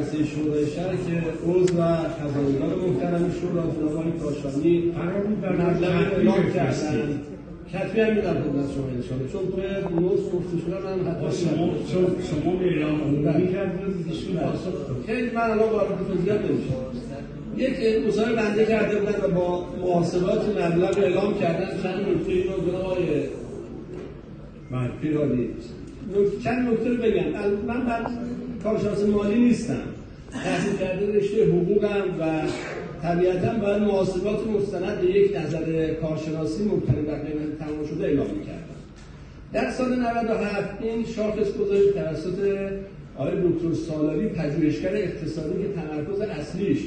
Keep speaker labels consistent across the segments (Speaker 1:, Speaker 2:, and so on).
Speaker 1: شورای شهر که عضو و خزاندار محترم شورا جناب آقای کاشانی مبلغ اعلام کردن کتبی هم میدم خدمت شما انشاءالله، چون توی نوز گفته شده من حتی
Speaker 2: شما اعلام می‌کردید ایشون پاسخ داد.
Speaker 1: خیلی من الان وارد توضیحات نمی‌شم. یک مصاحبه بنده کرده بودن و با محاسبات مبلغ اعلام کردن چند نکته رو جناب آقای پیرانی چند نکته رو بگم. من کارشناس مالی نیستم، تحصیل کرده رشته حقوقم و طبیعتاً باید محاسبات مستند به یک نظر کارشناسی مبتنی بر قیمت تمام شده اعلام می‌کردم. در سال 97 این شاخص گذاری توسط آقای دکتر سالاری پژوهشگر اقتصادی که تمرکز اصلیش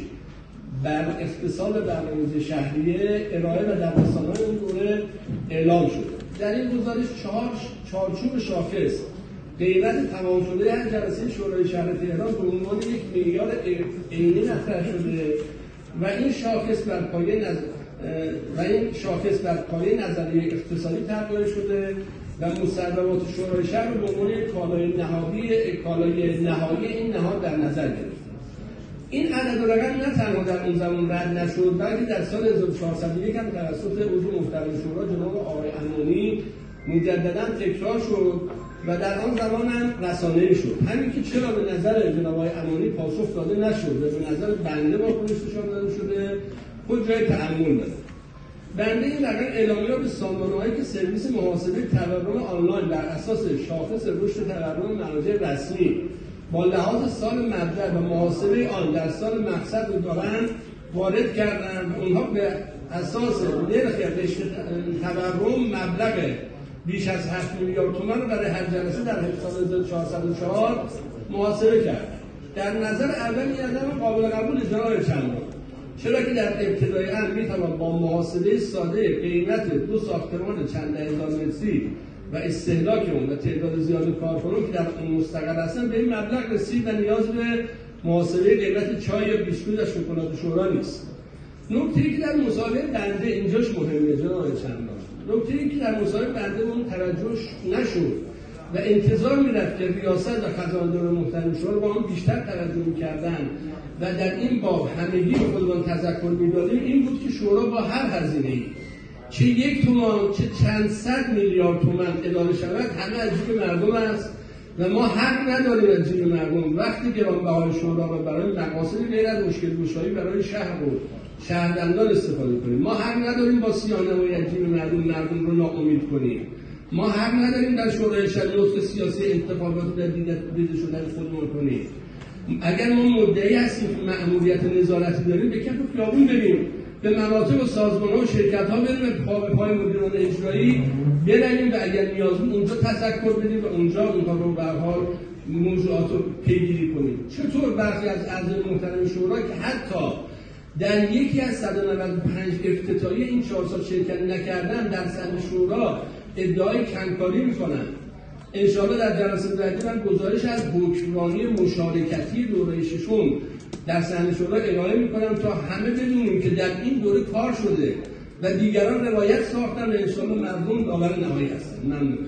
Speaker 1: بر اقتصاد برنامه‌ریزی شهریه ارائه و در رسانه‌های اون دوره اعلام شد. در این گزارش چارچوب شاخص قیمت تمام شده هر جلسه شورای شهر تهران به عنوان یک معیار عینی مطرح شده و این شاخص بر پایه نظریه اقتصادی طراحی شده و مصوبات شورای شهر به عنوان کالای نهایی این نهاد در نظر گرفته. این عدد و رقم نه تنها در اون زمان رد نشد، بلکه در سال 1401 هم توسط عضو محترم شورا جناب آقای امانی مجددا تکرار شد و در آن زمان هم رسانه‌ای شد. همین که چرا به نظر جناب آقای امانی پاسخ داده نشد و به نظر بنده واکنش نشان داده شده خود جای تأمل داره. بنده این رقم اعلامی را به سامانه‌هایی که سرویس محاسبه تورم آنلاین بر اساس شاخص رشد تورم منابع رسمی با لحاظ سال مبدأ و محاسبه آن در سال مقصد دارند وارد کردند. اونها به اساس نرخ رشد تورم مبلغ بیش از 7 میلیارد تومان رو برای هر جلسه در سال 1404 محاسبه کرد. در نظر اول این عدد قابل قبول جناب چندان، چرا که در ابتدای امر میتوان با محاسبه ساده قیمت دو ساختمان چند ده هزار متری و استهلاک اون و تعداد زیاد کارکنان که در اون مستقر هستن به این مبلغ رسید و نیاز به محاسبه قیمت چای یا بیسکویت و شکلات شورا نیست. نکته‌ای که در مصاحبه بنده اینجاش مهمه جناب چندان، نکته‌ای که در مصاحبه بنده اون توجه نشد و انتظار می‌رفت که ریاست و خزاندار محترم شورا با هم بیشتر توجه می‌کردن و در این باب همگی به خودمان تذکر می‌دادیم، این بود که شورا با هر هزینه‌ای چه 1 تومان چه چند صد میلیارد تومان اداره شود همه از جیب مردم است و ما حق نداریم از جیب مردم وقتی گرانبهای شورا و برای مقاصد غیر از مشکل گشایی برای شهر و شهروندان استفاده کنیم. ما حق نداریم با سیاه‌نمایی از جیب مردم رو ناامید کنیم. ما حق نداریم در شورای شهر نسخ سیاسی انتخابات در دیده شدن خودمون کنیم. اگر ما مدعی هستیم که مأموریت نظارتی داریم به کف خیابون بریم، به مراتب و سازمان‌ها و شرکت‌ها بریم، به پای مدیران اجرایی بریم و اگر نیاز بود اونجا تذکر بدیم و اونجا اونها رو به هر حال موضوعات رو پیگیری کنیم. چطور برخی از اعضای محترم شورا که حتی در یکی از 195 افتتاحیه این 4 سال شرکت نکردن در سند شورا ادعای کمکاری میکنن. انشاءالله در جلسه بعدی من گزارش از حکمرانی مشارکتی دوره ششم در سند شورا ارائه میکنم تا همه بدونیم که در این دوره کار شده و دیگران روایت ساختن و انشاءالله مردم داور نهایی هستن. ممنون.